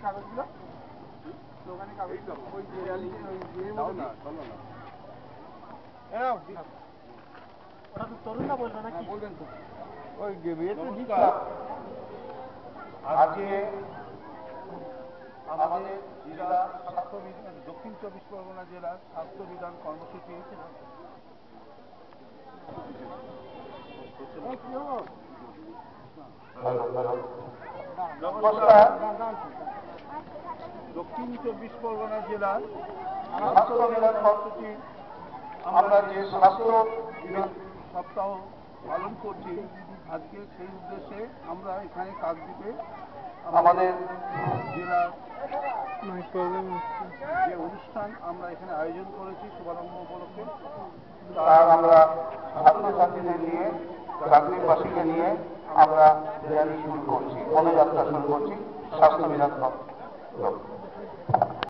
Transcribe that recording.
কাগজগুলো স্লোগানে কাগজ ওই র্যালি ওটা তো তরুণ না বলবে না, বলবেন তো ওই আজকে আমাদের জেলা স্বাস্থ্যবিধান দক্ষিণ 24 পরগনা জেলার স্বাস্থ্যবিধান কর্মসূচি দক্ষিণ 24 পরগনা জেলার স্বাস্থ্যবিধান কর্মসূচি আমরা যে স্বাস্থ্য বিধান সপ্তাহ পালন করছি, আজকে সেই উদ্দেশ্যে আমরা এখানে কাকদ্বীপে আমাদের জেলার যে অনুষ্ঠান আমরা এখানে আয়োজন করেছি শুভারম্ভ উপলক্ষে, তার আমরা ছাত্রছাত্রীদের নিয়ে কাকদ্বীপবাসীকে নিয়ে আমরা র্যালি শুরু করছি, পদযাত্রা শুরু করছি স্বাস্থ্যবিধান